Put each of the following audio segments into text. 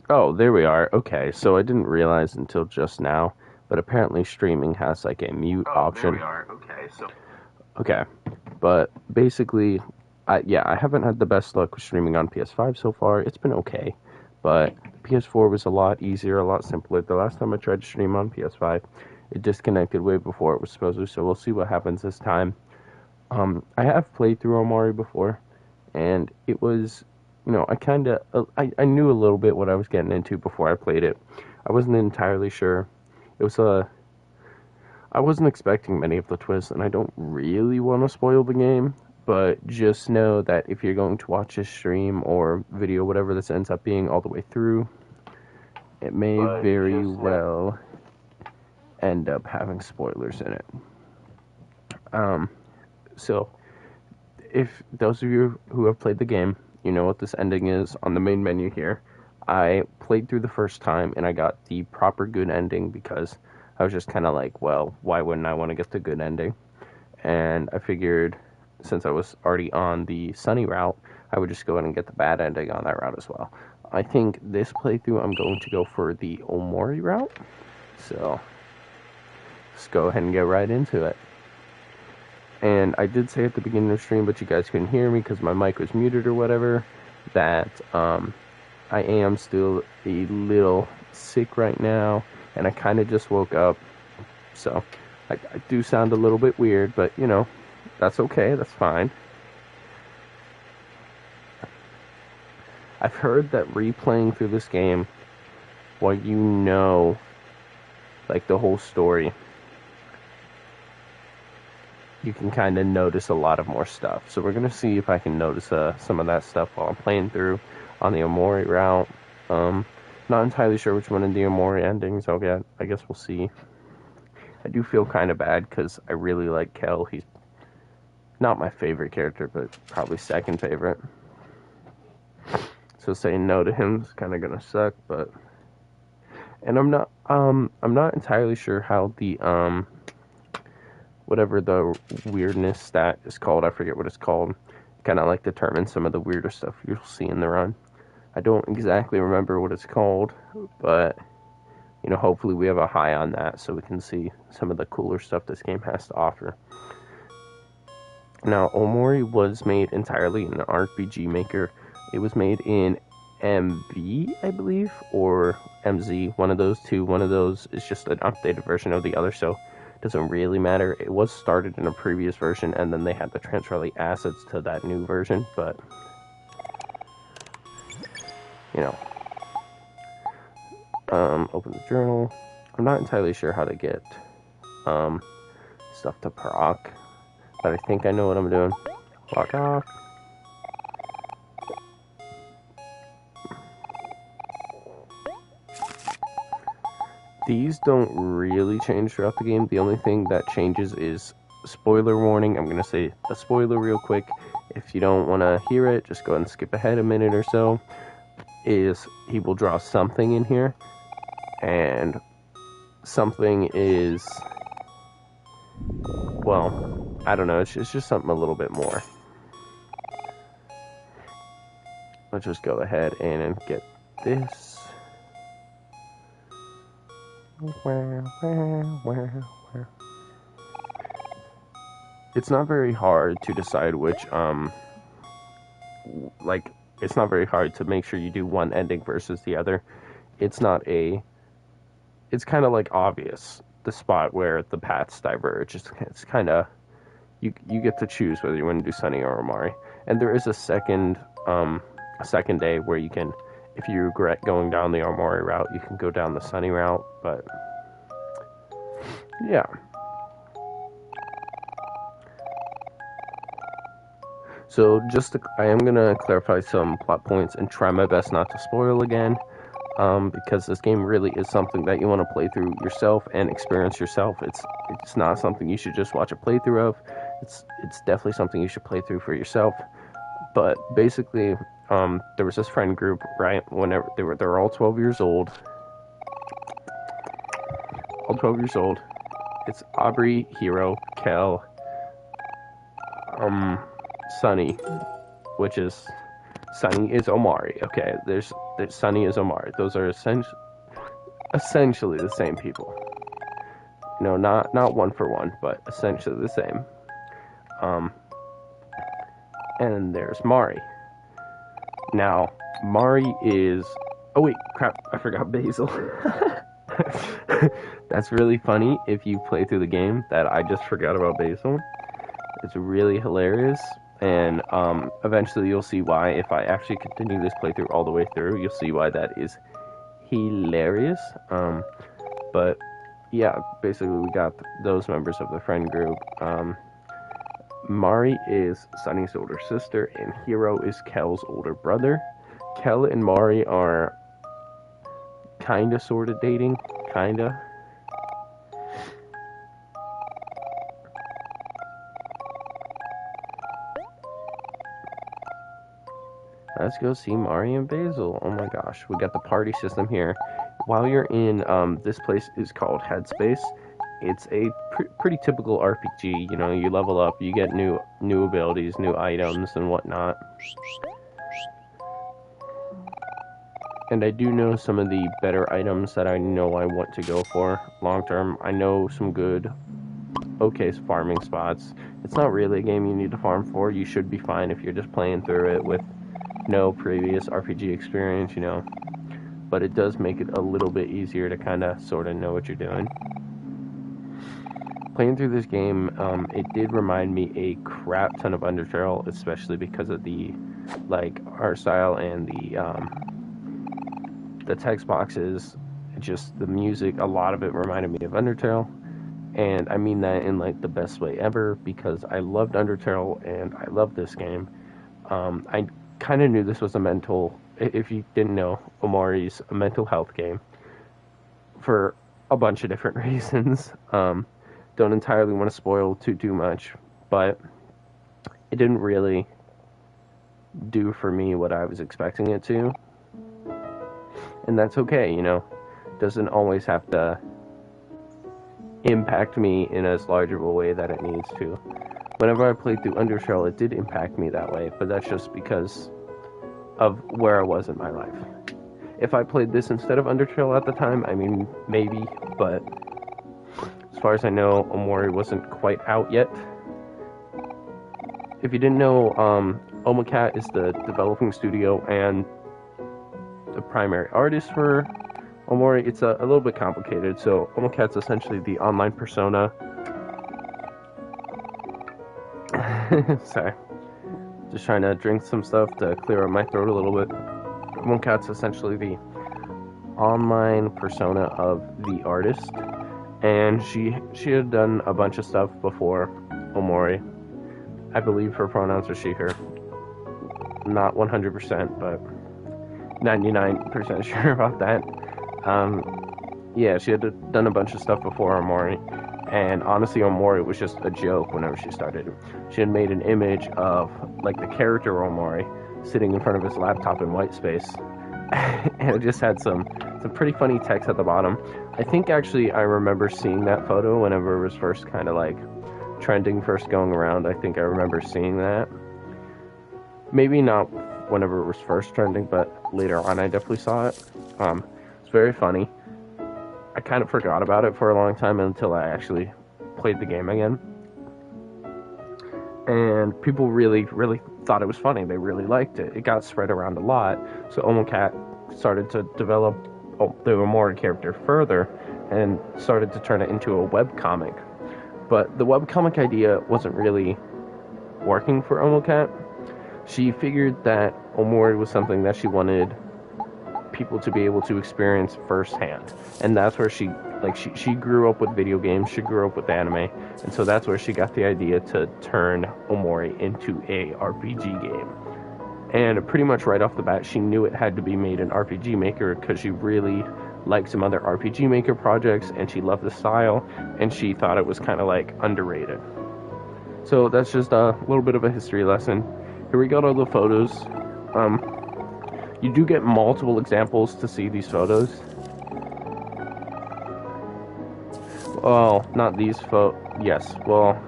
Oh, there we are. Okay, so I didn't realize until just now, but apparently streaming has like a mute Oh, there we option. are. Okay, so Okay, but basically, yeah, I haven't had the best luck with streaming on PS5 so far. It's been okay, but PS4 was a lot easier, a lot simpler. The last time I tried to stream on PS5, it disconnected way before it was supposed to, so we'll see what happens this time. I have played through Omori before, and it was, I knew a little bit what I was getting into before I played it. I wasn't entirely sure. It was I wasn't expecting many of the twists, and I don't really want to spoil the game, but just know that if you're going to watch a stream or video, whatever this ends up being all the way through, it may but very just know. well end up having spoilers in it. Um, so if those of you who have played the game, you know what this ending is on the main menu here. I played through the first time and I got the proper good ending because I was just kind of like, well, why wouldn't I want to get the good ending? And I figured since I was already on the sunny route, I would just go ahead and get the bad ending on that route as well. I think this playthrough I'm going to go for the Omori route. So let's go ahead and get right into it. And I did say at the beginning of the stream, but you guys couldn't hear me because my mic was muted or whatever, that I am still a little sick right now, and I kind of just woke up. So I do sound a little bit weird, but that's okay, that's fine. I've heard that replaying through this game while like the whole story, you can kind of notice a lot of more stuff. So we're gonna see if I can notice some of that stuff while I'm playing through on the Omori route. Not entirely sure which one of the Omori endings I'll get. I guess we'll see. I do feel kind of bad because I really like Kel. He's not my favorite character, but probably second favorite. So saying no to him is kind of gonna suck. But and I'm not entirely sure how the whatever the weirdness stat is called. I forget what it's called. Kind of like determines some of the weirder stuff you'll see in the run. I don't exactly remember what it's called, but hopefully we have a high on that so we can see some of the cooler stuff this game has to offer. Now, Omori was made entirely in an RPG Maker. It was made in MV, I believe, or MZ, one of those two. One of those is just an updated version of the other, so it doesn't really matter. It was started in a previous version, and then they had to transfer the assets to that new version, but, you know, open the journal. I'm not entirely sure how to get stuff to proc, but I think I know what I'm doing. Walk off. These don't really change throughout the game. The only thing that changes is spoiler warning. I'm going to say a spoiler real quick. If you don't want to hear it, just go ahead and skip ahead a minute or so. Is he will draw something in here, and something is, well, I don't know, it's just something a little bit more. Let's just go ahead and get this. It's not very hard to decide which, like, it's not very hard to make sure you do one ending versus the other. It's not a, it's kind of like obvious, the spot where the paths diverge. It's kind of, you get to choose whether you want to do Sunny or Omari. And there is a second day where you can, if you regret going down the Omori route, you can go down the Sunny route, but yeah. So I am gonna clarify some plot points and try my best not to spoil again, because this game really is something that you want to play through yourself and experience yourself. It's not something you should just watch a playthrough of. It's definitely something you should play through for yourself. But basically, there was this friend group, right? Whenever they were all 12 years old. All 12 years old. It's Aubrey, Hiro, Kel, Sunny, which is Sunny is Omari. Okay, there's that Sunny is Omori. Those are essentially the same people. No, not one for one, but essentially the same. And there's Mari. Now, Mari is... Oh wait, crap, I forgot Basil. That's really funny if you play through the game that I just forgot about Basil. It's really hilarious, and eventually you'll see why. If I actually continue this playthrough all the way through, you'll see why that is hilarious. But yeah, basically we got those members of the friend group. Mari is Sunny's older sister, and Hiro is Kel's older brother. Kel and Mari are kinda sorta dating, kinda. Let's go see Mari and Basil. Oh my gosh, we got the party system here. While you're in, this place is called Headspace. It's a pretty typical RPG. You know, you level up, you get new abilities, new items, and whatnot. And I do know some of the better items that I know I want to go for long term. I know some good, okay farming spots. It's not really a game you need to farm for. You should be fine if you're just playing through it with no previous RPG experience, you know. But it does make it a little bit easier to kind of sort of know what you're doing. Playing through this game, it did remind me a crap ton of Undertale, especially because of the like art style and the text boxes, just the music. A lot of it reminded me of Undertale, and I mean that in like the best way ever, because I loved Undertale and I love this game. I kind of knew this was a mental, if you didn't know, OMORI's a mental health game for a bunch of different reasons. Don't entirely want to spoil too much, but it didn't really do for me what I was expecting it to. And that's okay, you know. Doesn't always have to impact me in as large of a way that it needs to. Whenever I played through Undertale, it did impact me that way, but that's just because of where I was in my life. If I played this instead of Undertale at the time, I mean, maybe, but as far as I know, OMORI wasn't quite out yet. If you didn't know, OMOCAT is the developing studio and the primary artist for OMORI. It's a little bit complicated. So OMOCAT's essentially the online persona. Sorry. Just trying to drink some stuff to clear up my throat a little bit. OMOCAT's essentially the online persona of the artist. And she had done a bunch of stuff before OMORI. I believe her pronouns are she, her. Not 100%, but 99% sure about that. Yeah, she had done a bunch of stuff before OMORI. And honestly, OMORI was just a joke whenever she started. She had made an image of, like, the character OMORI sitting in front of his laptop in white space. And it just had some pretty funny text at the bottom. I think actually I remember seeing that photo whenever it was first kind of like trending, first going around. I think I remember seeing that. Maybe not whenever it was first trending, but later on I definitely saw it. It's very funny. I kind of forgot about it for a long time until I actually played the game again. And people really thought it was funny. They really liked it. It got spread around a lot. So OMOCAT started to develop the OMORI character further and started to turn it into a webcomic. But the webcomic idea wasn't really working for OMOCAT. She figured that OMORI was something that she wanted people to be able to experience firsthand. And that's where she grew up with video games, she grew up with anime, and so that's where she got the idea to turn OMORI into a RPG game. And pretty much right off the bat, she knew it had to be made an RPG Maker because she really liked some other RPG Maker projects, and she loved the style, and she thought it was kind of like underrated. So that's just a little bit of a history lesson. Here we got all the photos. You do get multiple examples to see these photos. Well, not these yes, well,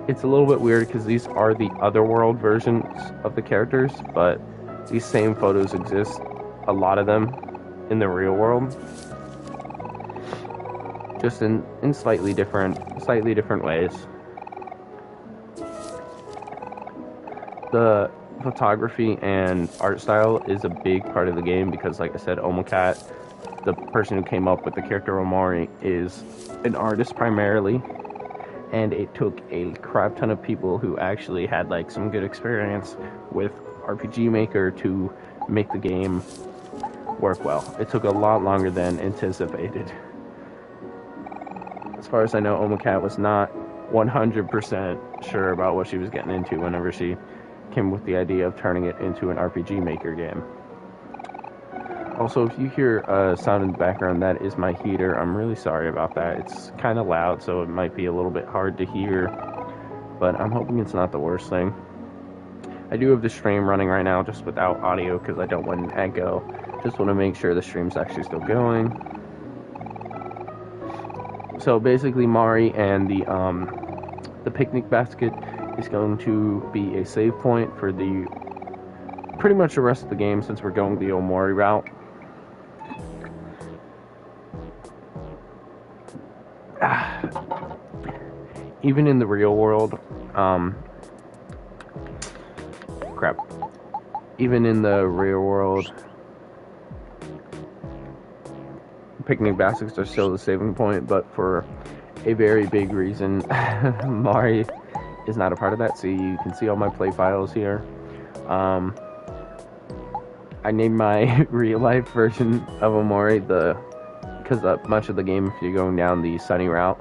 it's a little bit weird because these are the Otherworld versions of the characters, but these same photos exist, a lot of them, in the real world, just in slightly different ways. The photography and art style is a big part of the game because, like I said, OMOCAT, the person who came up with the character OMORI, is an artist primarily, and it took a crap ton of people who actually had like some good experience with RPG Maker to make the game work well. It took a lot longer than anticipated. As far as I know, OMOCAT was not 100% sure about what she was getting into whenever she came with the idea of turning it into an RPG Maker game. Also, if you hear a sound in the background, that is my heater. I'm really sorry about that. It's kind of loud, so it might be a little bit hard to hear, but I'm hoping it's not the worst thing. I do have the stream running right now just without audio because I don't want an echo. Just want to make sure the stream's actually still going. So basically, Mari and the picnic basket is going to be a save point for the pretty much the rest of the game since we're going the OMORI route. Even in the real world, even in the real world, picnic baskets are still the saving point, but for a very big reason, Mari is not a part of that. See, you can see all my play files here. I named my real life version of OMORI because much of the game, if you're going down the Sunny route,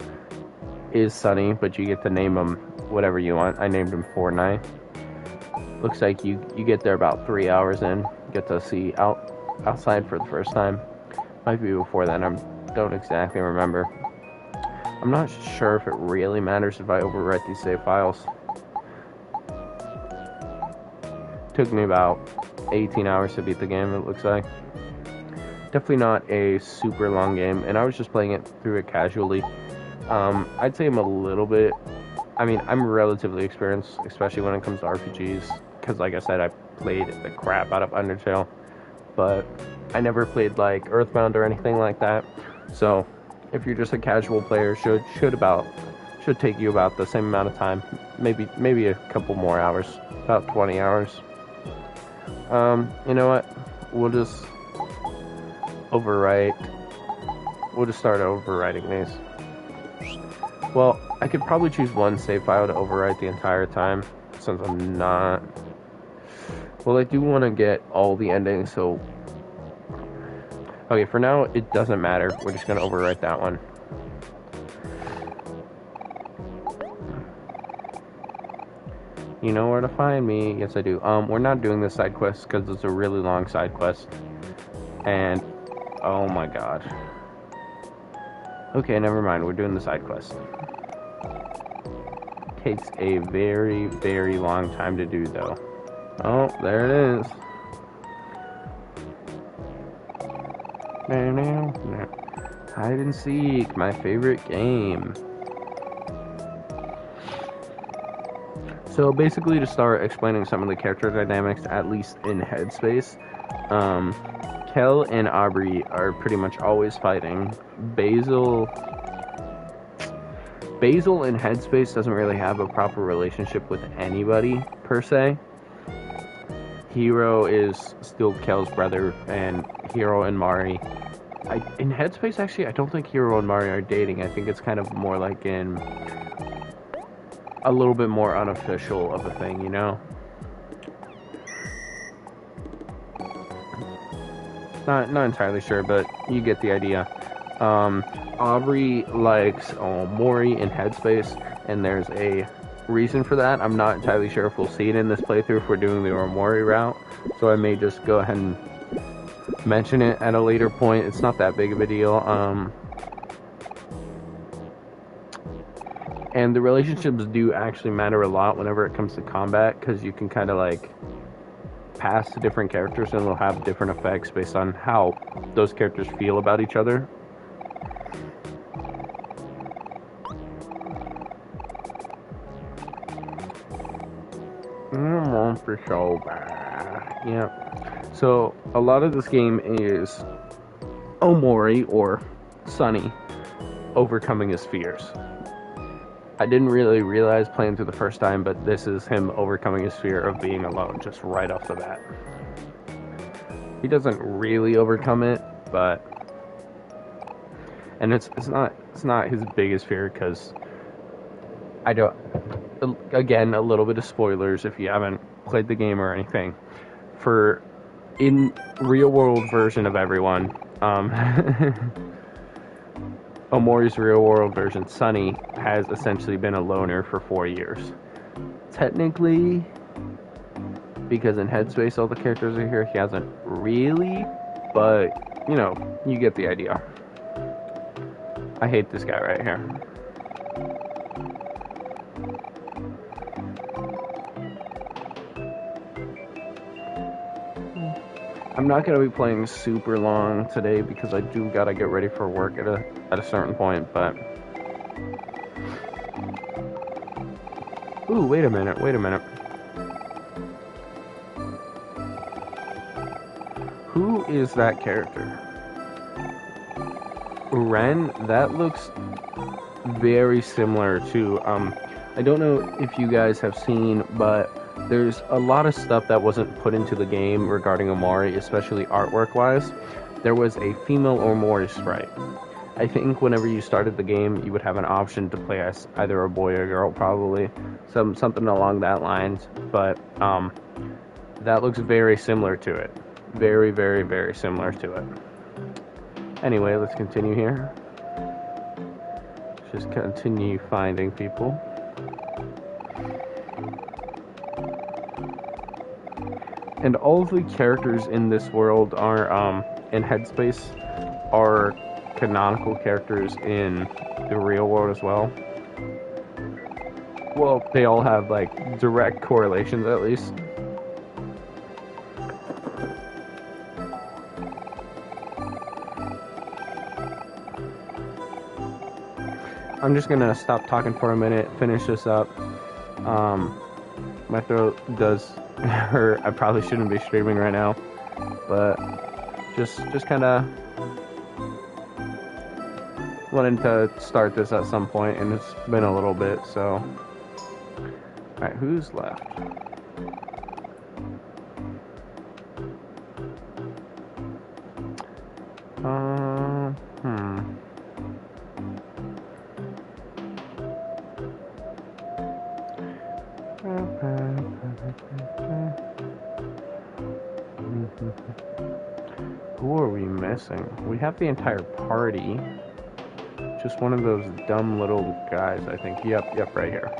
is Sunny, but you get to name them whatever you want. I named him Fortnite. Looks like you get there about 3 hours in, get to see outside for the first time. Might be before then, I don't exactly remember. I'm not sure if it really matters if I overwrite these save files. Took me about 18 hours to beat the game, it looks like. Definitely not a super long game, and I was just playing it through it casually. I'd say I'm a little bit... I mean, I'm relatively experienced, especially when it comes to RPGs, because like I said, I played the crap out of Undertale, but I never played like Earthbound or anything like that. So if you're just a casual player, should take you about the same amount of time, maybe a couple more hours, about 20 hours. You know what? We'll just start overwriting these. Well, I could probably choose one save file to overwrite the entire time, since I'm not... Well, I do want to get all the endings, so... Okay, for now, it doesn't matter. We're just going to overwrite that one. You know where to find me. Yes, I do. We're not doing this side quest because it's a really long side quest. And, oh my god. Okay, never mind. We're doing the side quest. Takes a very, very long time to do, though. Oh, there it is. Hide and seek, my favorite game. So basically, to start explaining some of the character dynamics, at least in Headspace, Kel and Aubrey are pretty much always fighting. Basil in Headspace doesn't really have a proper relationship with anybody, per se. Hero is still Kel's brother, and Hero and Mari. In Headspace, actually, I don't think Hero and Mari are dating. I think it's kind of more like in a little bit more unofficial of a thing, you know? Not entirely sure, but you get the idea. Aubrey likes OMORI in Headspace, and there's a reason for that. I'm not entirely sure if we'll see it in this playthrough if we're doing the OMORI route, so I may just go ahead and mention it at a later point. It's not that big of a deal. And the relationships do actually matter a lot whenever it comes to combat, because you can kind of like pass to different characters and they'll have different effects based on how those characters feel about each other. I want for so bad. Yeah. So a lot of this game is OMORI, or Sunny, overcoming his fears. I didn't really realize playing through the first time, but this is him overcoming his fear of being alone just right off the bat. He doesn't really overcome it, but and it's not his biggest fear, because I don't. Again, a little bit of spoilers if you haven't played the game or anything. For in real world version of everyone, Omori's real world version, Sunny, has essentially been a loner for 4 years. Technically, because in Headspace all the characters are here, he hasn't really, but you know, you get the idea. I hate this guy right here. I'm not going to be playing super long today because I do got to get ready for work at a certain point, but... Ooh, wait a minute. Who is that character? Ren? That looks very similar to, I don't know if you guys have seen, but there's a lot of stuff that wasn't put into the game regarding Omori, especially artwork-wise. There was a female Omori sprite. I think whenever you started the game, you would have an option to play as either a boy or a girl, probably. Something along that lines, but that looks very similar to it. Very, very, very similar to it. Anyway, let's continue here. Just continue finding people. And all of the characters in this world are, in Headspace, are canonical characters in the real world as well. Well, they all have, like, direct correlations, at least. I'm just gonna stop talking for a minute, finish this up. My throat does hurt. I probably shouldn't be streaming right now, but just kind of wanted to start this at some point, and it's been a little bit, so. Alright, who's left? Who are we missing? We have the entire party. Just one of those dumb little guys, I think. Yep, right here.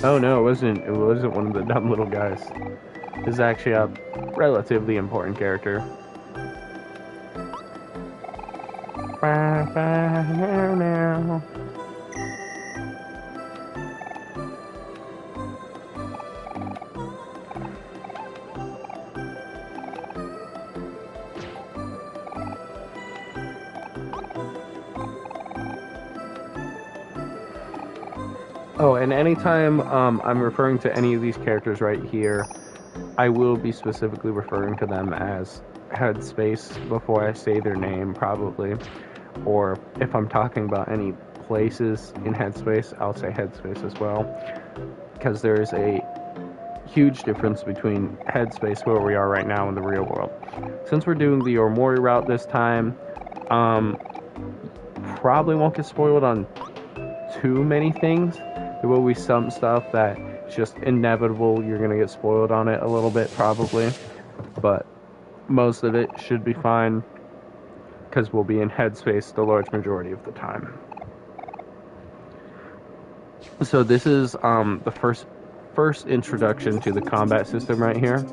Oh no, it wasn't one of the dumb little guys. This is actually a relatively important character. Now. Oh, and anytime I'm referring to any of these characters right here, I will be specifically referring to them as Headspace before I say their name, probably. Or if I'm talking about any places in Headspace, I'll say Headspace as well. Because there is a huge difference between Headspace, where we are right now, and the real world. Since we're doing the Omori route this time, probably won't get spoiled on too many things. There will be some stuff that it's just inevitable you're going to get spoiled on it a little bit, probably. But most of it should be fine, because we'll be in Headspace the large majority of the time. So this is the first introduction to the combat system right here.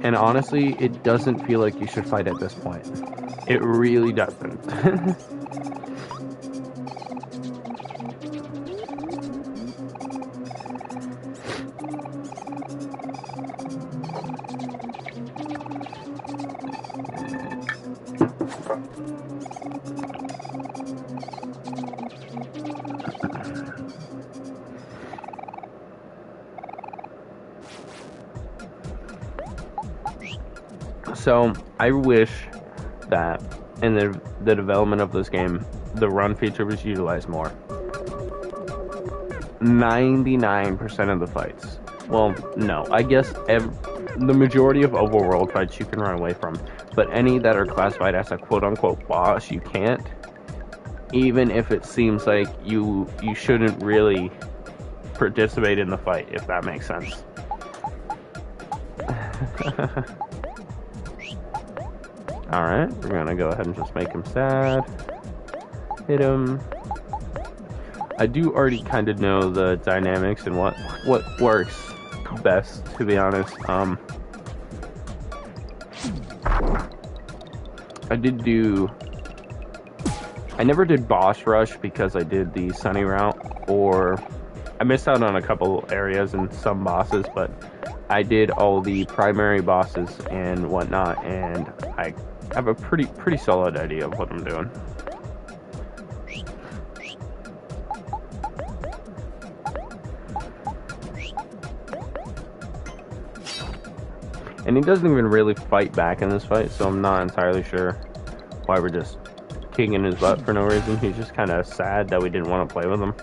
And honestly, it doesn't feel like you should fight at this point. It really doesn't. So I wish that in the development of this game, the run feature was utilized more. 99% of the fights. Well, no, I guess the majority of overworld fights you can run away from, but any that are classified as a quote-unquote boss, you can't. Even if it seems like you shouldn't really participate in the fight, if that makes sense. Alright, we're gonna go ahead and just make him sad. Hit him. I do already kind of know the dynamics and what works best, to be honest. I never did boss rush because I did the sunny route, or I missed out on a couple areas and some bosses, but I did all the primary bosses and whatnot, and I have a pretty solid idea of what I'm doing. And he doesn't even really fight back in this fight, so I'm not entirely sure why we're just kicking his butt for no reason. He's just kind of sad that we didn't want to play with him.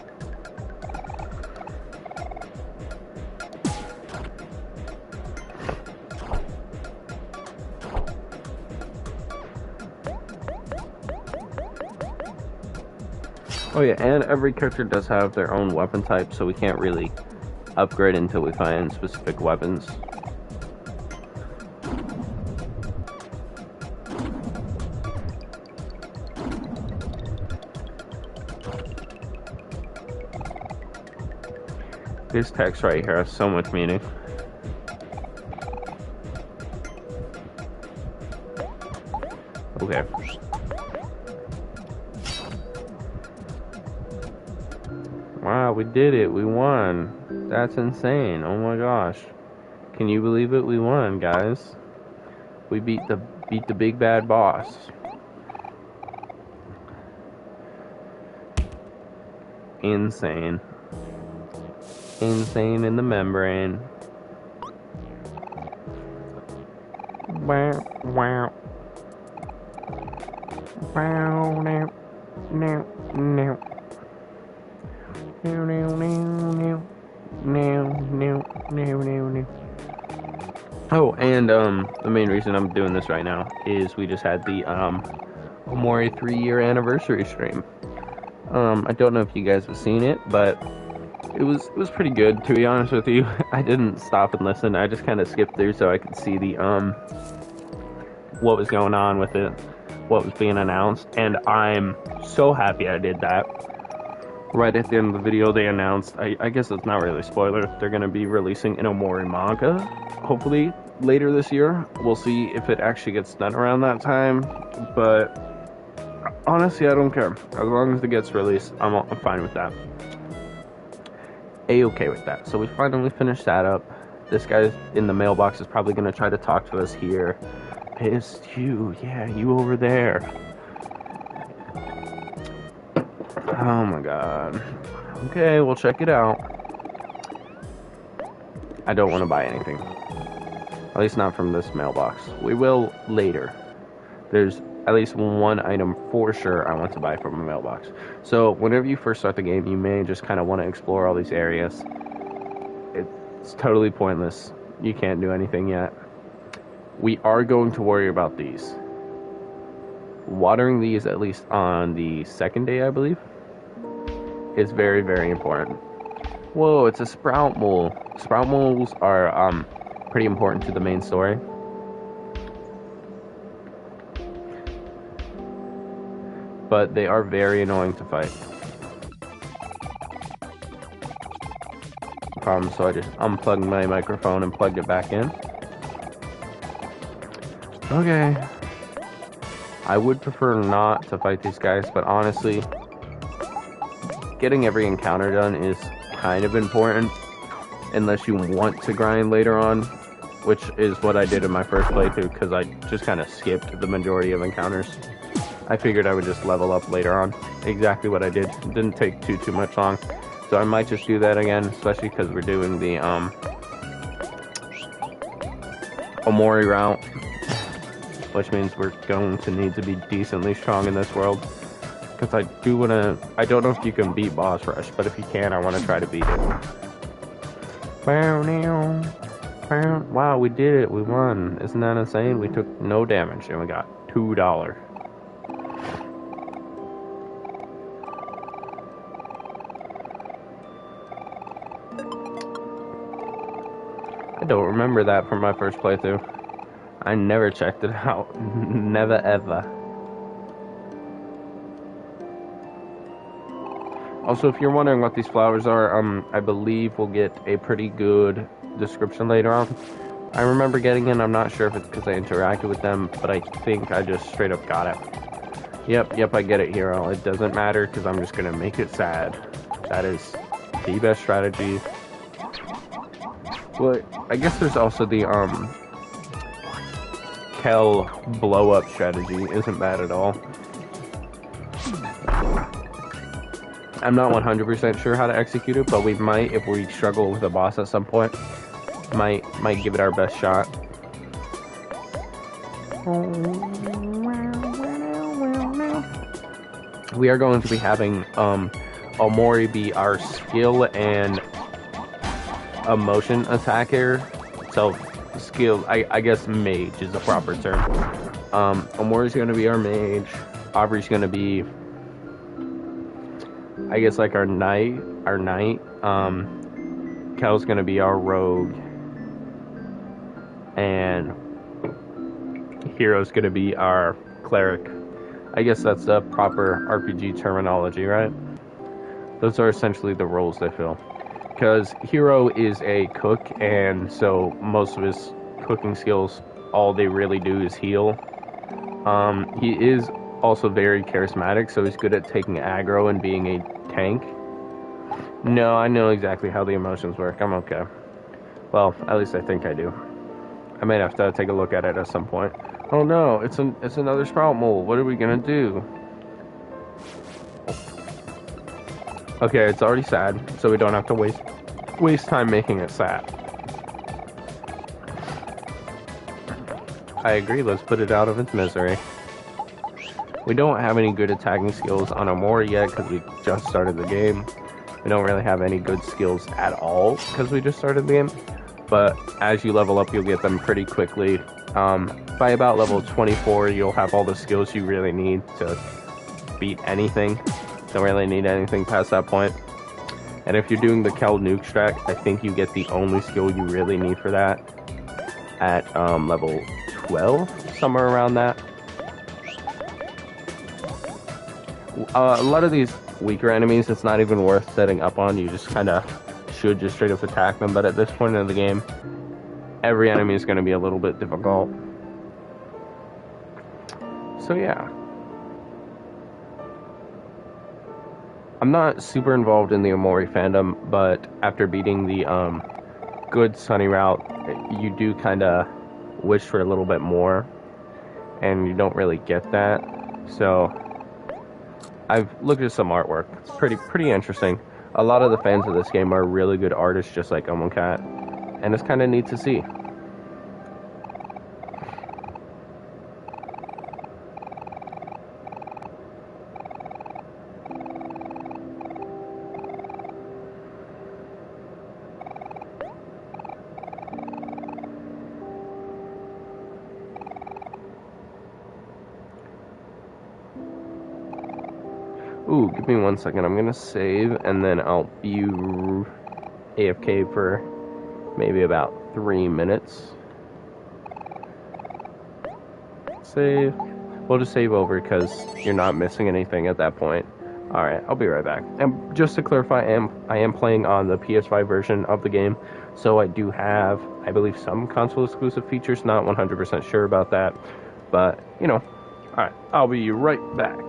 Oh yeah, and every character does have their own weapon type, so we can't really upgrade until we find specific weapons. This text right here has so much meaning. Okay. Wow, we did it. We won. That's insane. Oh my gosh. Can you believe it? We won, guys. We beat the big bad boss. Insane. Insane in the membrane. Wow, wow. Wow, now, now, now. Now, now, now, now. Now, now, now, now, now. Oh, and the main reason I'm doing this right now is we just had the OMORI 3-year anniversary stream. I don't know if you guys have seen it, but it was pretty good, to be honest with you. I didn't stop and listen. I just kind of skipped through so I could see the what was going on with it, what was being announced, and I'm so happy I did that. Right at the end of the video, they announced, I guess it's not really a spoiler, they're going to be releasing an OMORI manga, hopefully later this year. We'll see if it actually gets done around that time, but honestly, I don't care. As long as it gets released, I'm fine with that. A-okay with that. So we finally finished that up. This guy in the mailbox is probably going to try to talk to us here. Pissed you. Yeah, you over there. Oh my god. Okay, we'll check it out. I don't want to buy anything. At least not from this mailbox. We will later. There's at least one item for sure I want to buy from a mailbox. So whenever you first start the game, you may just kind of want to explore all these areas. It's totally pointless. You can't do anything yet. We are going to worry about these. Watering these, at least on the second day, I believe, is very, very important. Whoa, it's a sprout mole. Sprout moles are pretty important to the main story. But they are very annoying to fight. So I just unplugged my microphone and plugged it back in. Okay. I would prefer not to fight these guys, but honestly, getting every encounter done is kind of important, unless you want to grind later on, which is what I did in my first playthrough, because I just kind of skipped the majority of encounters. I figured I would just level up later on. Exactly what I did. It didn't take too much long. So I might just do that again, especially because we're doing the OMORI route. which means we're going to need to be decently strong in this world. Because I do want to... I don't know if you can beat Boss Rush, but if you can, I want to try to beat it. Wow, we did it. We won. Isn't that insane? We took no damage, and we got $2. I don't remember that from my first playthrough. I never checked it out. Never ever. Also, if you're wondering what these flowers are, I believe we'll get a pretty good description later on. I remember getting in, I'm not sure if it's because I interacted with them, but I think I just straight up got it. Yep, I get it, hero. It doesn't matter because I'm just gonna make it sad. That is the best strategy. Well, I guess there's also the, Kel blow-up strategy. Isn't bad at all. I'm not 100% sure how to execute it, but we might, if we struggle with a boss at some point, might give it our best shot. We are going to be having OMORI be our skill and emotion attacker. So skill, I guess mage is the proper term. OMORI's going to be our mage. Aubrey's going to be, I guess, like our knight. Kel's gonna be our rogue, and Hero's gonna be our cleric. I guess that's the proper RPG terminology, right? Those are essentially the roles they fill. Because Hero is a cook, and so most of his cooking skills, all they really do is heal. He is also very charismatic, so he's good at taking aggro and being a tank. No, I know exactly how the emotions work. I'm okay. Well, at least I think I do. I might have to take a look at it at some point. Oh no, it's another sprout mole. What are we gonna do? Okay, it's already sad, so we don't have to waste time making it sad. I agree, let's put it out of its misery. We don't have any good attacking skills on OMORI yet because we just started the game. We don't really have any good skills at all because we just started the game. But as you level up, you'll get them pretty quickly. By about level 24, you'll have all the skills you really need to beat anything. Don't really need anything past that point. And if you're doing the Kel nuke strat, I think you get the only skill you really need for that at level 12, somewhere around that. A lot of these weaker enemies, it's not even worth setting up on. You just kind of should just straight up attack them. But at this point in the game, every enemy is going to be a little bit difficult. So yeah. I'm not super involved in the OMORI fandom, but after beating the good Sunny route, you do kind of wish for a little bit more, and you don't really get that. So I've looked at some artwork. It's pretty interesting. A lot of the fans of this game are really good artists, just like Cat, and it's kind of neat to see. Ooh, give me 1 second. I'm gonna save, and then I'll be AFK for maybe about 3 minutes. Save. We'll just save over because you're not missing anything at that point. Alright, I'll be right back. And just to clarify, I am playing on the PS5 version of the game, so I do have, I believe, some console exclusive features. Not 100% sure about that, but, you know. Alright, I'll be right back.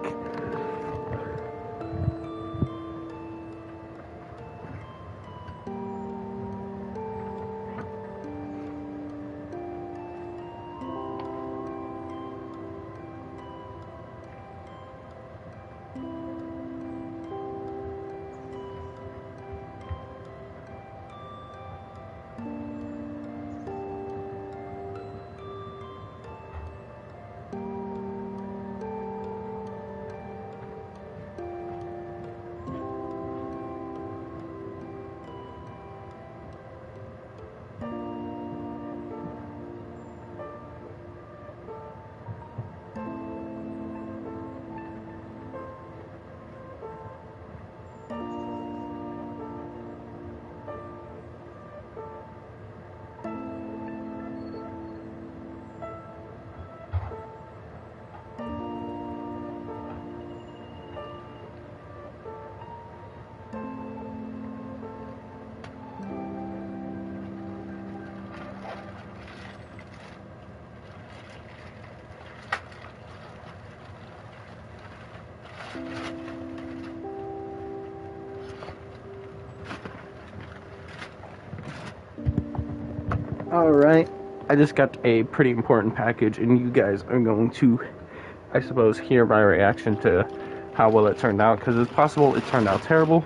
Alright, I just got a pretty important package, and you guys are going to, I suppose, hear my reaction to how well it turned out, because it's possible it turned out terrible,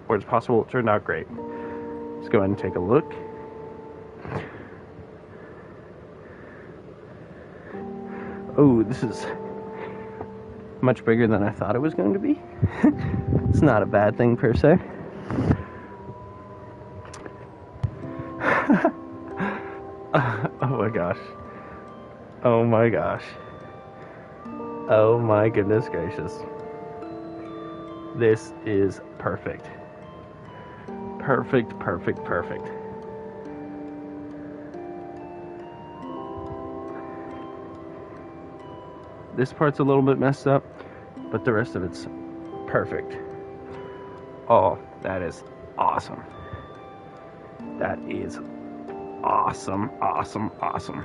or it's possible it turned out great. Let's go ahead and take a look. Oh, this is much bigger than I thought it was going to be. It's not a bad thing per se. Oh my gosh. Oh my gosh. Oh my goodness gracious. This is perfect. Perfect, perfect, perfect. This part's a little bit messed up, but the rest of it's perfect. Oh, that is awesome. That is awesome, awesome, awesome.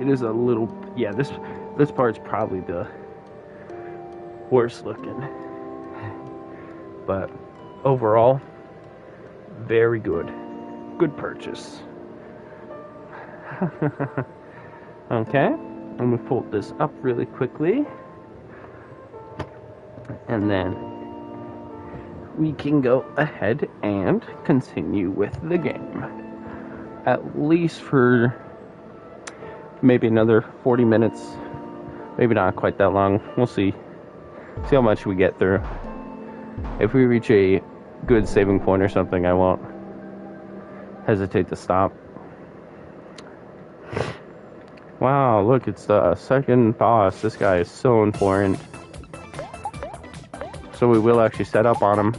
It is a little, yeah, this part's probably the worst looking. But overall, very good. Good purchase. Okay, I'm gonna fold this up really quickly. And then we can go ahead and continue with the game. At least for maybe another 40 minutes. Maybe not quite that long. We'll see. See how much we get through. If we reach a good saving point or something, I won't hesitate to stop. Wow, look, it's the second boss. This guy is so important. So we will actually set up on him.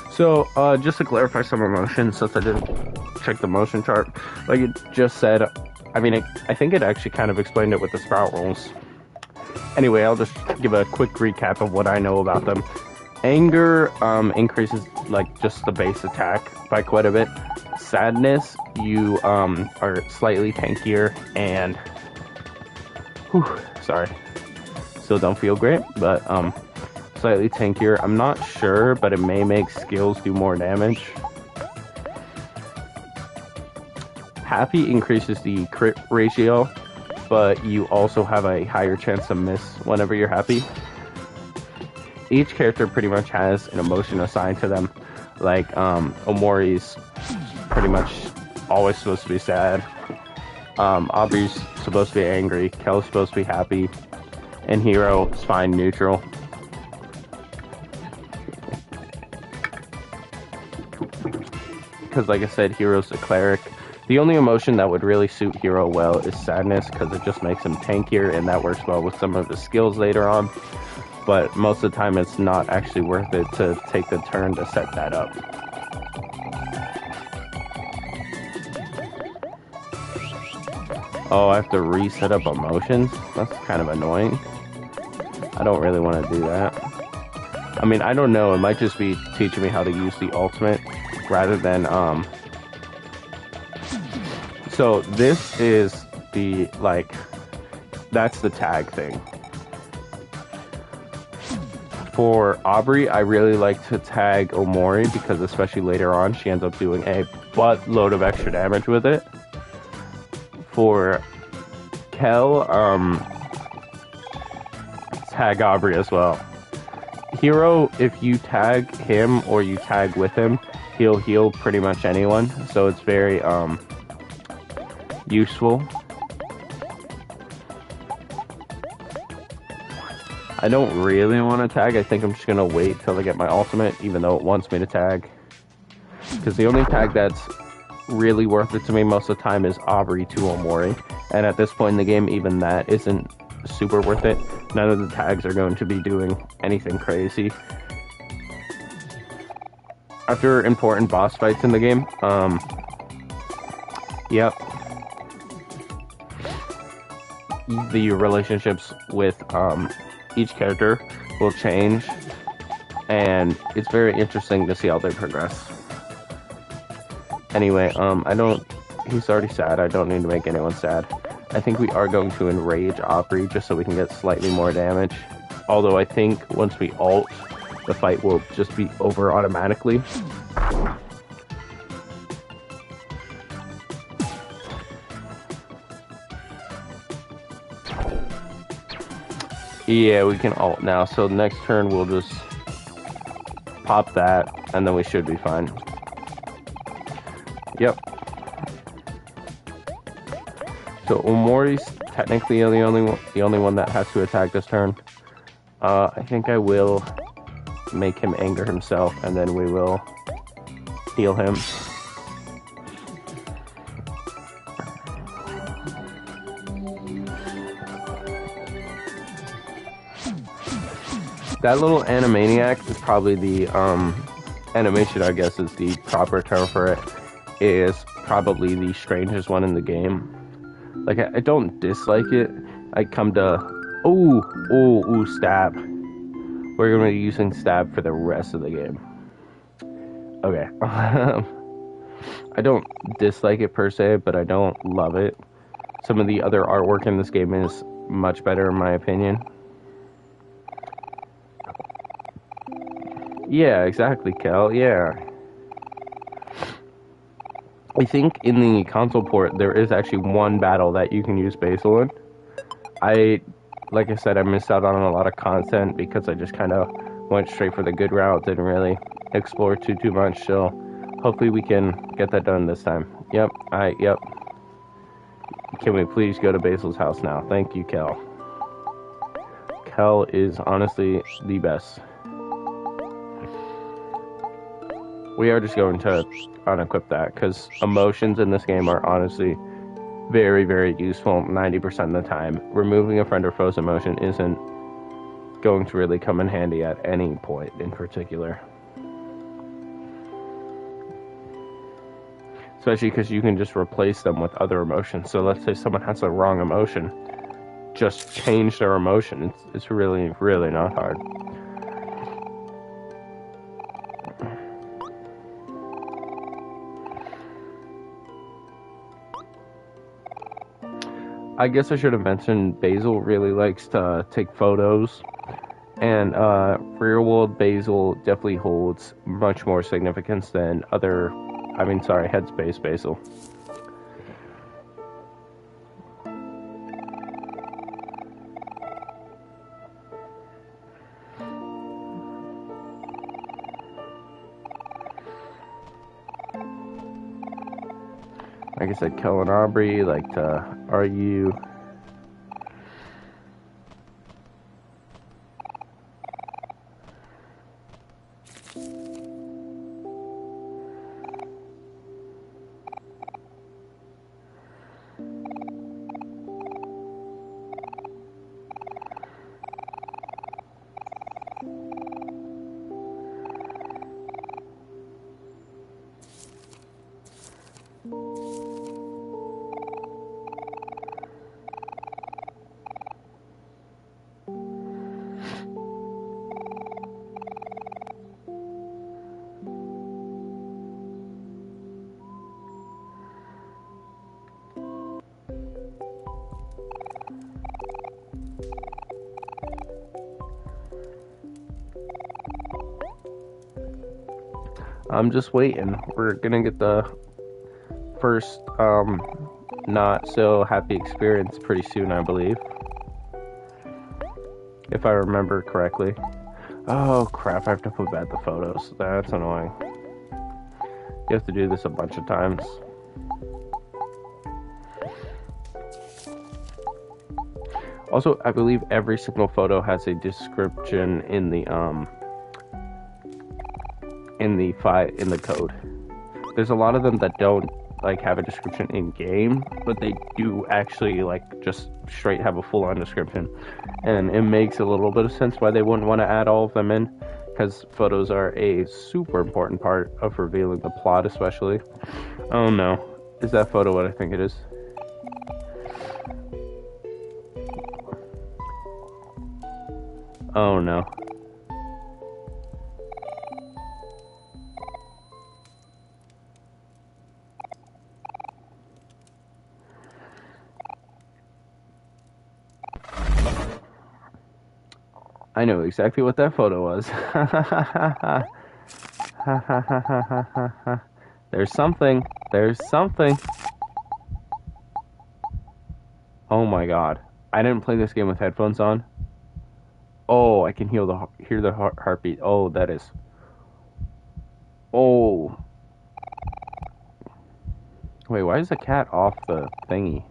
So, just to clarify some emotions, since I didn't check the motion chart, like it just said, I mean, I think it actually kind of explained it with the sprout rolls. Anyway, I'll just give a quick recap of what I know about them. Anger increases like just the base attack by quite a bit. Sadness, you are slightly tankier and sorry, still don't feel great, but slightly tankier. I'm not sure, but it may make skills do more damage. Happy increases the crit ratio, but you also have a higher chance to miss whenever you're happy. Each character pretty much has an emotion assigned to them. Like, OMORI's pretty much always supposed to be sad. Aubrey's supposed to be angry. Kel's supposed to be happy. And Hero is fine neutral. Because like I said, Hero's a cleric. The only emotion that would really suit Hero well is sadness, because it just makes him tankier, and that works well with some of his skills later on. But most of the time it's not actually worth it to take the turn to set that up. Oh, I have to reset up emotions? That's kind of annoying. I don't really want to do that. I mean, I don't know, it might just be teaching me how to use the ultimate rather than, So this is the, like, that's the tag thing. For Aubrey, I really like to tag OMORI because especially later on, she ends up doing a buttload of extra damage with it. For Kel, tag Aubrey as well. Hero, if you tag him or you tag with him, he'll heal pretty much anyone. So it's very, useful. I don't really want to tag. I think I'm just going to wait till I get my ultimate, even though it wants me to tag. Because the only tag that's really worth it to me most of the time is Aubrey to OMORI. And at this point in the game, even that isn't super worth it. None of the tags are going to be doing anything crazy. After important boss fights in the game, yep. The relationships with, each character will change, and it's very interesting to see how they progress. Anyway, I don't He's already sad. I don't need to make anyone sad. I think we are going to enrage OMORI just so we can get slightly more damage. Although I think once we ult, the fight will just be over automatically. Yeah, we can ult now. So next turn we'll just pop that, and then we should be fine. Yep. So OMORI's technically the only one that has to attack this turn. I think I will make him anger himself, and then we will heal him. That little Animaniac is probably the animation, I guess is the proper term for it. It is probably the strangest one in the game. Like, I don't dislike it. I come to... Ooh, stab. We're going to be using stab for the rest of the game. Okay. I don't dislike it per se, but I don't love it. Some of the other artwork in this game is much better in my opinion. Yeah, exactly, Kel. Yeah. I think in the console port, there is actually one battle that you can use Basil in. Like I said, I missed out on a lot of content because I just kind of went straight for the good route, didn't really explore too much, so hopefully we can get that done this time. Yep. Can we please go to Basil's house now? Thank you, Kel. Kel is honestly the best. We are just going to unequip that, because emotions in this game are honestly very, very useful 90% of the time. Removing a friend or foe's emotion isn't going to really come in handy at any point in particular. Especially because you can just replace them with other emotions. So let's say someone has the wrong emotion, just change their emotion. It's really, really not hard. I guess I should have mentioned Basil really likes to take photos, and real world Basil definitely holds much more significance than Headspace Basil. Like I said, Kel and OMORI like to argue. I'm just waiting. We're gonna get the first not so happy experience pretty soon, I believe, if I remember correctly. Oh crap, I have to put back the photos. That's annoying. You have to do this a bunch of times. Also, I believe every single photo has a description in the code. There's a lot of them that don't like have a description in game, but they do actually like just straight have a full-on description, and it makes a little bit of sense why they wouldn't want to add all of them in, because photos are a super important part of revealing the plot, especially. Oh no, is that photo what I think it is? Oh no. I know exactly what that photo was. There's something. There's something. Oh my god. I didn't play this game with headphones on. Oh, I can hear the heartbeat. Oh, that is. Oh. Wait, why is the cat off the thingy?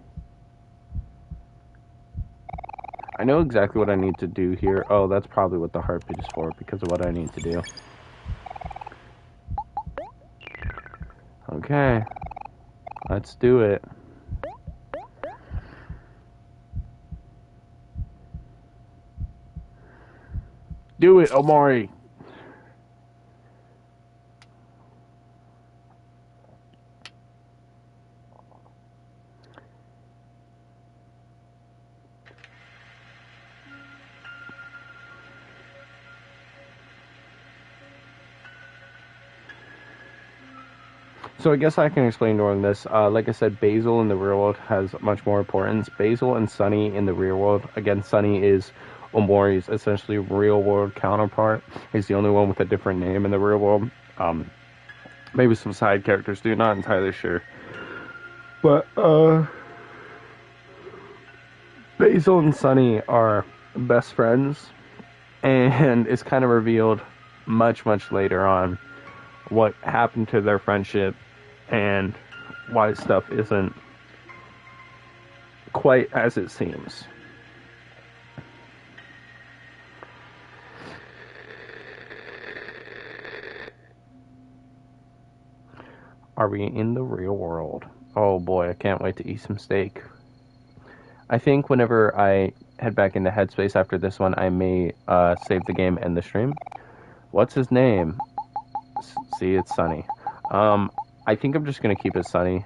I know exactly what I need to do here. Oh, that's probably what the heartbeat is for, because of what I need to do. Okay. Let's do it. Do it, OMORI! So I guess I can explain during this. Like I said, Basil in the real world has much more importance. Basil and Sunny in the real world. Again, Sunny is OMORI's essentially real world counterpart. He's the only one with a different name in the real world. Maybe some side characters do, not entirely sure. But Basil and Sunny are best friends, and it's kind of revealed much later on what happened to their friendship and why stuff isn't quite as it seems. Are we in the real world? Oh boy, I can't wait to eat some steak. I think whenever I head back into Headspace after this one, I may save the game and the stream. What's his name? See, it's Sunny. I think I'm just gonna keep it Sunny.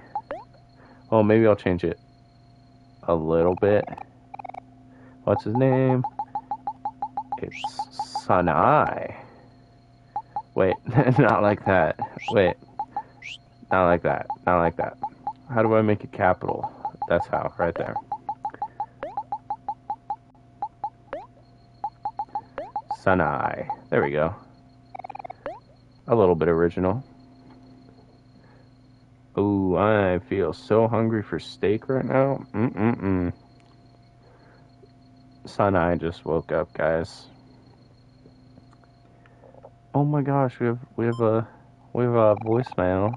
Well, maybe I'll change it a little bit. What's his name? It's Sunai. Wait, not like that. Wait, not like that. Not like that. How do I make it capital? That's how, right there. Sunai. There we go. A little bit original. Ooh, I feel so hungry for steak right now. Sunai just woke up, guys. Oh my gosh, we have a voicemail.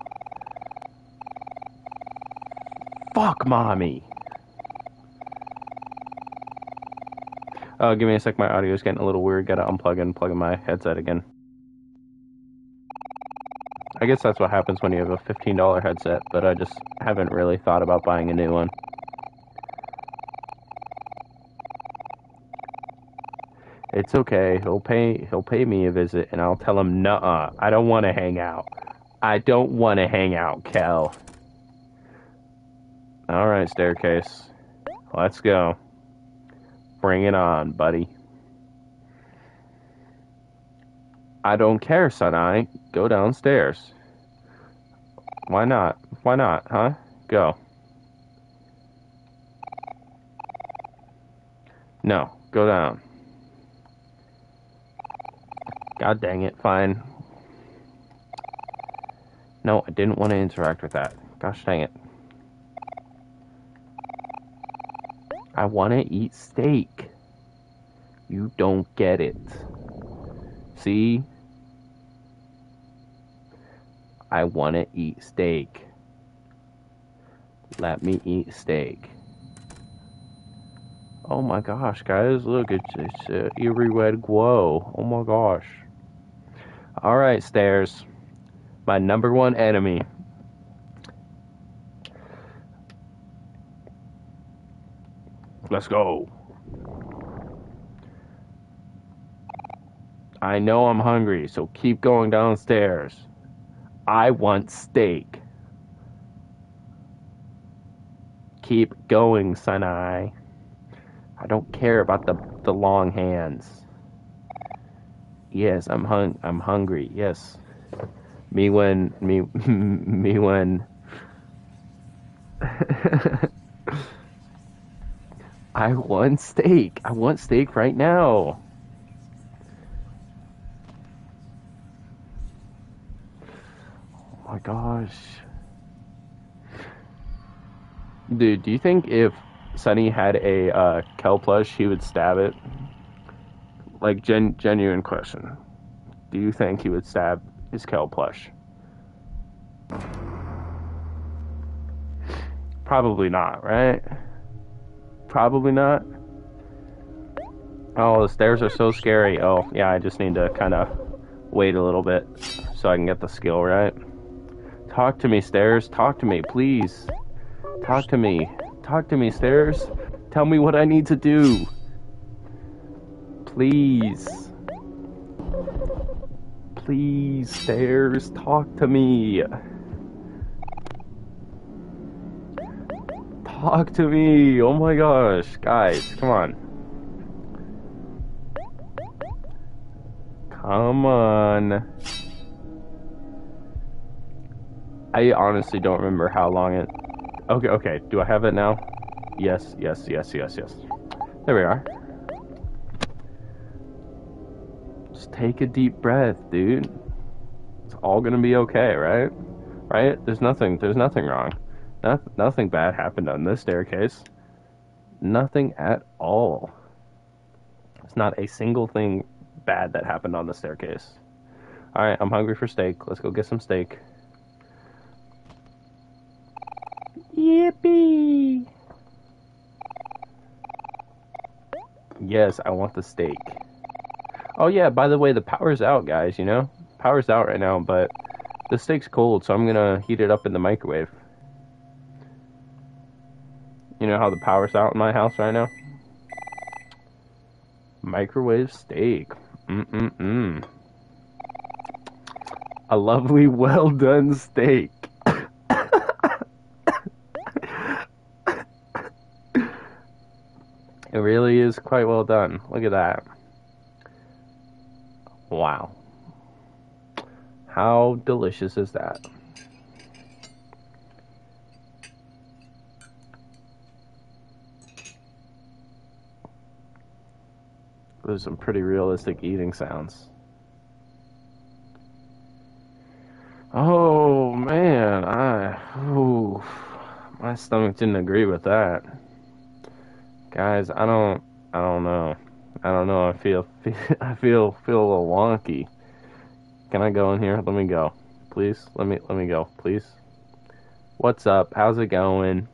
Fuck, mommy. Give me a sec. My audio is getting a little weird. Gotta unplug and plug in my headset again. I guess that's what happens when you have a $15 headset, but I just haven't really thought about buying a new one. It's okay. He'll pay me a visit, and I'll tell him, nuh-uh, I don't want to hang out. I don't want to hang out, Kel. All right, staircase. Let's go. Bring it on, buddy. I don't care, Sunai. Go downstairs. Why not? Why not, huh? Go. No, go down. God dang it, fine. No, I didn't want to interact with that. Gosh dang it. I want to eat steak. You don't get it. See? I want to eat steak. Let me eat steak. Oh my gosh, guys, look, it's Eerie Red Glow. Oh my gosh. Alright, stairs. My number one enemy. Let's go. I know I'm hungry, so keep going downstairs. I want steak. Keep going, Sunai. I don't care about the long hands. Yes, I'm hungry. Yes. Me when I want steak. I want steak right now. gosh. Dude, do you think if Sunny had a Kel plush, he would stab it? Like, genuine question. Do you think he would stab his Kel plush? Probably not, right? Probably not. Oh, the stairs are so scary. Oh, yeah, I just need to kind of wait a little bit so I can get the skill right. Talk to me, stairs. Talk to me, please. Talk to me. Talk to me, stairs. Tell me what I need to do. Please. Please, stairs, talk to me. Talk to me. Oh my gosh. Guys, come on. Come on. I honestly don't remember how long it... Okay. Do I have it now? Yes. There we are. Just take a deep breath, dude. It's all gonna be okay, right? Right? There's nothing wrong. Nothing bad happened on this staircase. Nothing at all. It's not a single thing bad that happened on the staircase. Alright, I'm hungry for steak. Let's go get some steak. Yippee! Yes, I want the steak. Oh yeah, by the way, the power's out, guys, you know? Power's out right now, but the steak's cold, so I'm gonna heat it up in the microwave. You know how the power's out in my house right now? Microwave steak. A lovely, well done steak. It really is quite well done. Look at that. Wow. How delicious is that? Those are some pretty realistic eating sounds. Oh man, my stomach didn't agree with that. Guys, I don't know. I feel a little wonky. Can I go in here? Let me go. Please, let me go, please. What's up? How's it going?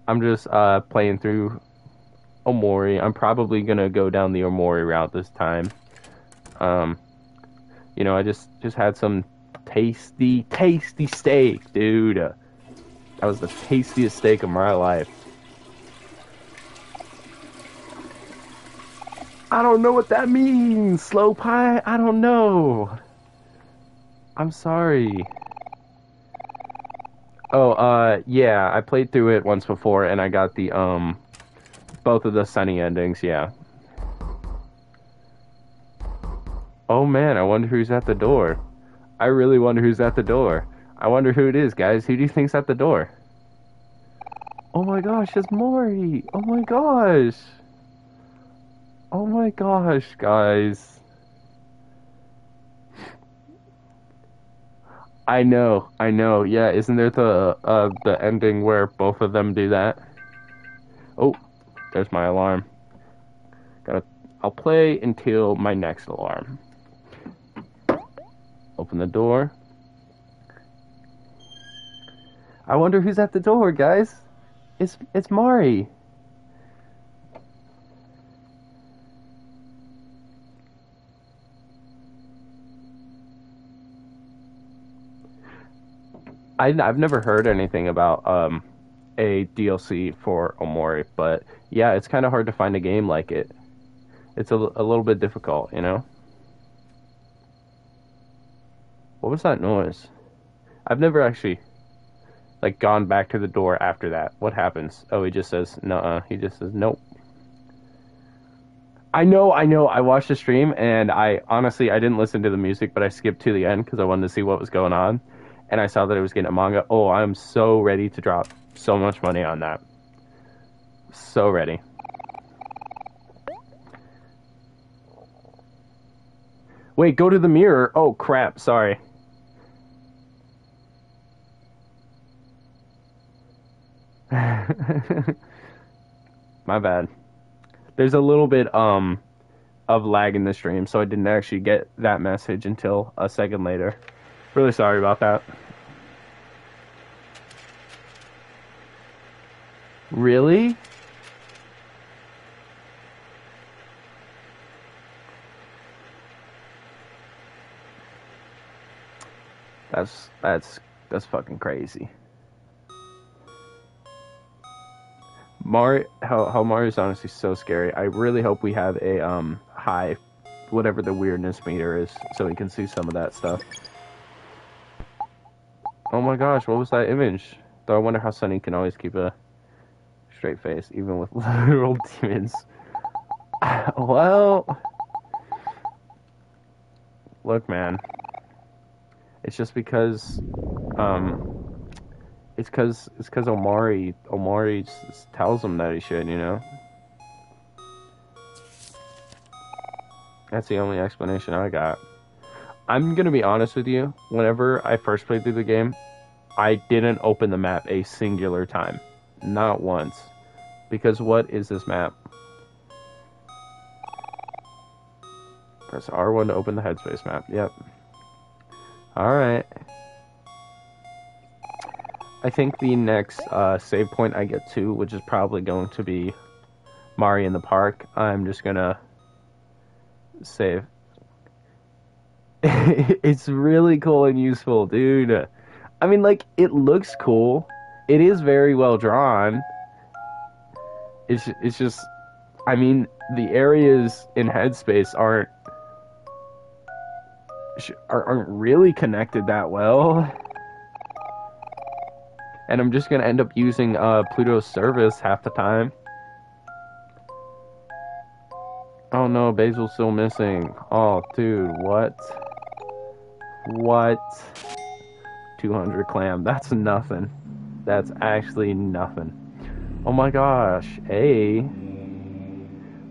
I'm just playing through OMORI. I'm probably gonna go down the OMORI route this time. You know, I just had some tasty steak, dude. That was the tastiest steak of my life. I don't know what that means, slow pie. I don't know. I'm sorry. Oh, yeah, I played through it once before and I got the, both of the Sunny endings, yeah. Oh man, I wonder who's at the door. I really wonder who's at the door. I wonder who it is, guys. Who do you think's at the door? Oh my gosh, it's Mori. Oh my gosh. Oh my gosh, guys. I know. Yeah, isn't there the ending where both of them do that? Oh, there's my alarm. I'll play until my next alarm. Open the door. I wonder who's at the door, guys. It's Mari. I've never heard anything about a DLC for OMORI, but yeah, it's kind of hard to find a game like it. It's a little bit difficult, you know? What was that noise? I've never actually, like, gone back to the door after that. What happens? Oh, he just says, nuh-uh. He just says, nope. I know. I watched the stream, and I didn't listen to the music, but I skipped to the end because I wanted to see what was going on. And I saw that it was getting a manga. Oh, I'm so ready to drop so much money on that. So ready. Wait, go to the mirror. Oh, crap. Sorry. My bad. There's a little bit of lag in the stream, so I didn't actually get that message until a second later. Really sorry about that. Really? That's fucking crazy. How Mario's honestly so scary. I really hope we have a high, whatever the weirdness meter is, so we can see some of that stuff. Oh my gosh, what was that image? Though I wonder how Sunny can always keep a straight face, even with literal demons. Well, look, man. It's just because, it's because Omori just tells him that he should, you know? That's the only explanation I got. I'm gonna be honest with you, whenever I first played through the game, I didn't open the map a singular time. Not once. Because what is this map? Press R1 to open the headspace map. Yep. Alright. I think the next save point I get to, which is probably going to be Mari in the park, I'm just gonna save. It's really cool and useful, dude. I mean, like, it looks cool. It is very well drawn. It's just, I mean, the areas in Headspace aren't really connected that well. And I'm just gonna end up using Pluto's service half the time. Oh no, Basil's still missing. Oh, dude, what? What? 200 clam. That's nothing. That's actually nothing. Oh my gosh. Hey.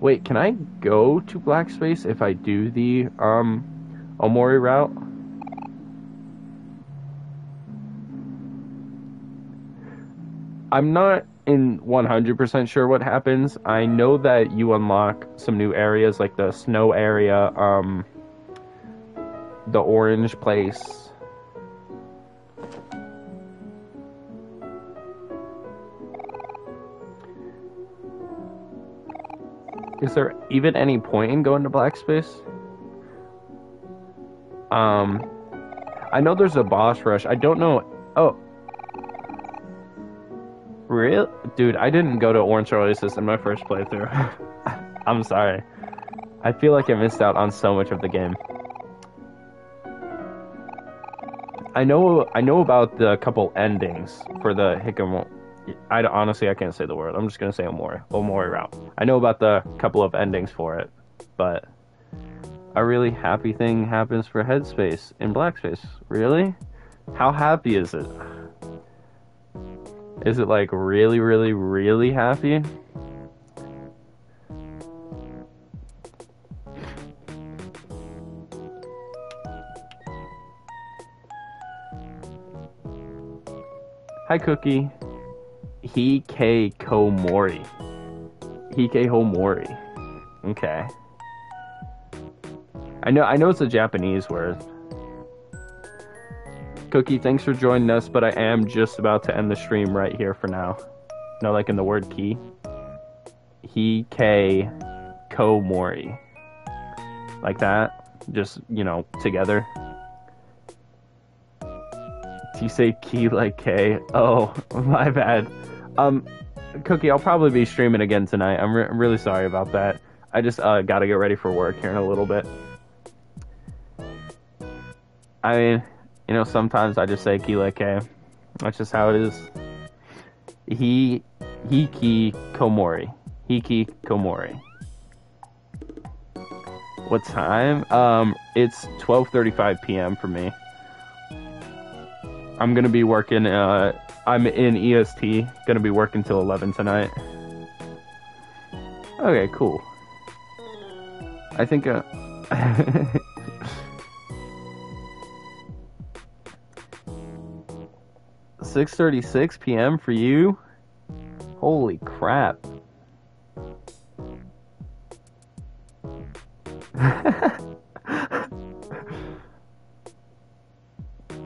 Wait, can I go to Black Space if I do the Omori route? I'm not in 100% sure what happens. I know that you unlock some new areas like the snow area, the orange place. Is there even any point in going to Black Space? I know there's a boss rush. I don't know. Oh. Real? Dude, I didn't go to Orange Oasis in my first playthrough. I'm sorry. I feel like I missed out on so much of the game. I know about the couple endings for the Hikamori. Honestly, I can't say the word. I'm just gonna say Omori route. I know about the couple of endings for it, but a really happy thing happens for Headspace in Black Space. Really? How happy is it? Is it like really, really, really happy? Hi, Cookie. Hike Komori. Hike Homori. Okay. I know it's a Japanese word. Cookie, thanks for joining us, but I am just about to end the stream right here for now. No, like in the word key. Hike Komori. Like that. Just, you know, together. You say key like K? Oh, my bad. Cookie, I'll probably be streaming again tonight. I'm really sorry about that. I just gotta get ready for work here in a little bit. I mean, you know, sometimes I just say key like K. That's just how it is. Hiki Komori. Hiki Komori. What time? It's 12:35 p.m. for me. I'm gonna be working, I'm in EST, gonna be working till 11 tonight. Okay, cool. I think, 6:36 p.m. for you? Holy crap.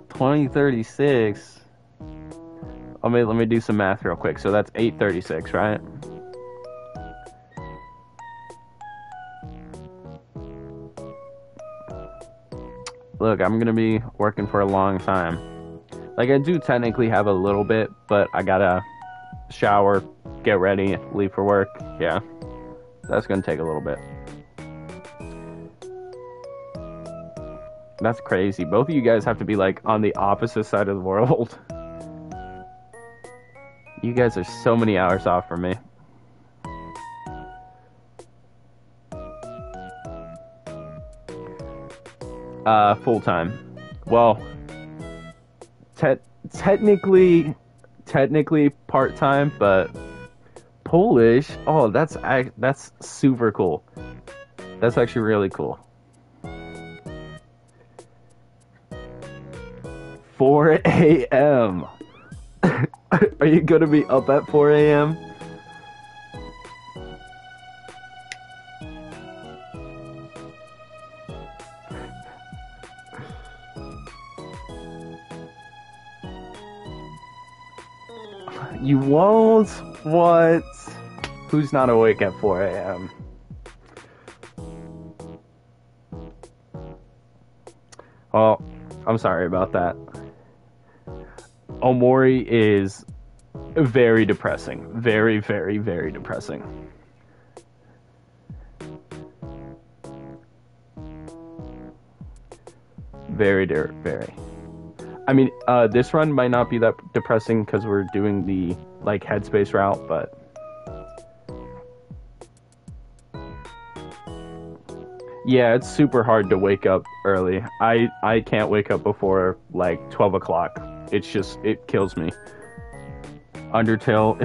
2036. Let me do some math real quick. So that's 836, right? Look, I'm gonna be working for a long time. Like, I do technically have a little bit, but I gotta shower, get ready, leave for work. Yeah, that's gonna take a little bit. That's crazy. Both of you guys have to be, like, on the opposite side of the world. You guys are so many hours off from me. Full-time. Well, technically part-time, but Polish, oh, that's super cool. That's actually really cool. 4 a.m. Are you gonna be up at 4 a.m.? You won't? What? Who's not awake at 4 a.m.? Well, I'm sorry about that. OMORI is very depressing. Very, very, very depressing. Very, very. I mean, this run might not be that depressing because we're doing the, like, headspace route, but... Yeah, it's super hard to wake up early. I can't wake up before, like, 12 o'clock. It's just, it kills me. Undertale,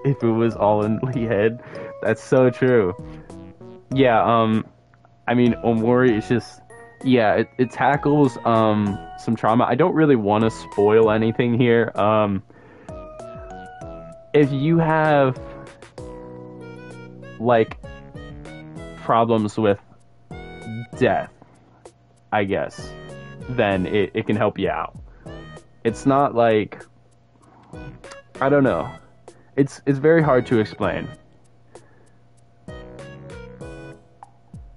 if it was all in the head, that's so true. Yeah, I mean, OMORI is just... Yeah, it tackles some trauma. I don't really want to spoil anything here. If you have, like, problems with death, I guess, then it can help you out. It's not like, I don't know. It's very hard to explain.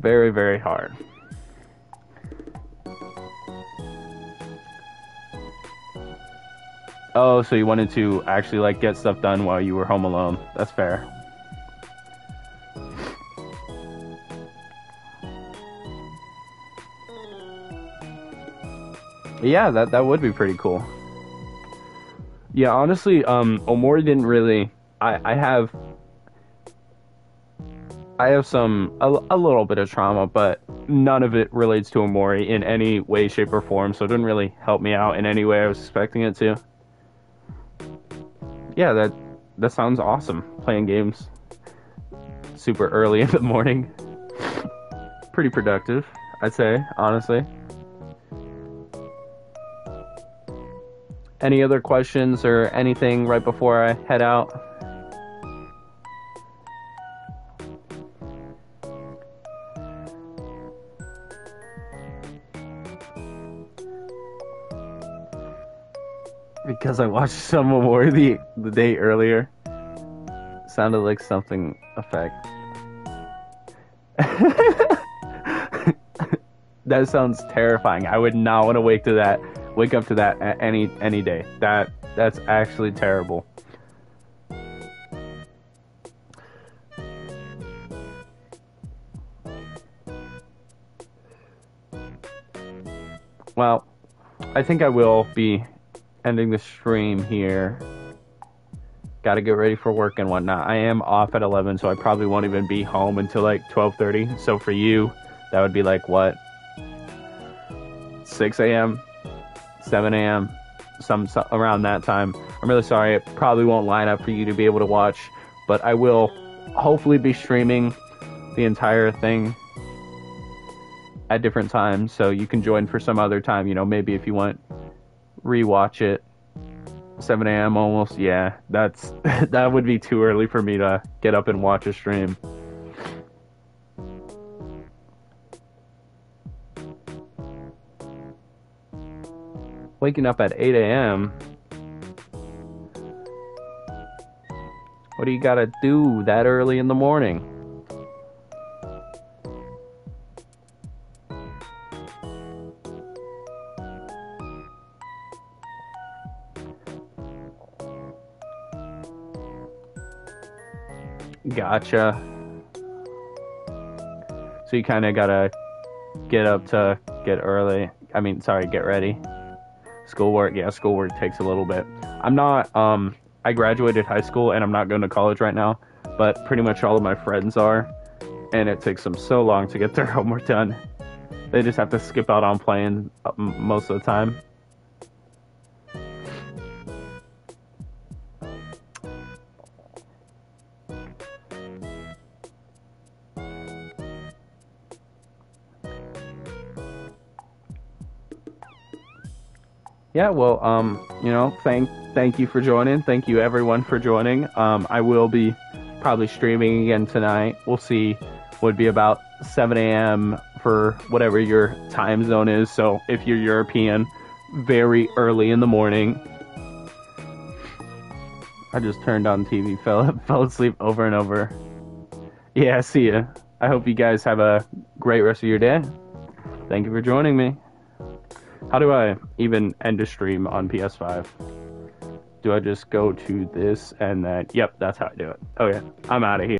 Very, very hard. Oh, so you wanted to actually, like, get stuff done while you were home alone. That's fair. Yeah, that would be pretty cool. Yeah, honestly, OMORI didn't really... I have some... A little bit of trauma, but none of it relates to OMORI in any way, shape, or form, so it didn't really help me out in any way I was expecting it to. Yeah, that sounds awesome. Playing games super early in the morning. Pretty productive, I'd say, honestly. Any other questions or anything right before I head out? Because I watched some OMORI the day earlier. Sounded like something effect. That sounds terrifying. I would not want to wake up to that any day. That's actually terrible. Well, I think I will be ending the stream here. Gotta get ready for work and whatnot. I am off at 11, so I probably won't even be home until like 12:30. So for you, that would be like what? 6 a.m., 7 a.m., some around that time. I'm really sorry. It probably won't line up for you to be able to watch, but I will hopefully be streaming the entire thing at different times, so you can join for some other time. You know, maybe if you want rewatch it 7 a.m. almost. Yeah, that's that would be too early for me to get up and watch a stream. Waking up at 8 a.m. What do you gotta do that early in the morning? Gotcha. So you kind of gotta get up to get early. I mean, sorry, get ready. Schoolwork, yeah, schoolwork takes a little bit. I'm not, I graduated high school and I'm not going to college right now, but pretty much all of my friends are, and it takes them so long to get their homework done. They just have to skip out on playing most of the time. Yeah, well, you know, thank you for joining. Thank you everyone for joining. I will be probably streaming again tonight. We'll see. Would be about 7 a.m. for whatever your time zone is. So if you're European, very early in the morning. I just turned on TV, fell asleep over and over. Yeah, see ya. I hope you guys have a great rest of your day. Thank you for joining me. How do I even end a stream on PS5? Do I just go to this and then... Yep, that's how I do it. Okay, I'm out of here.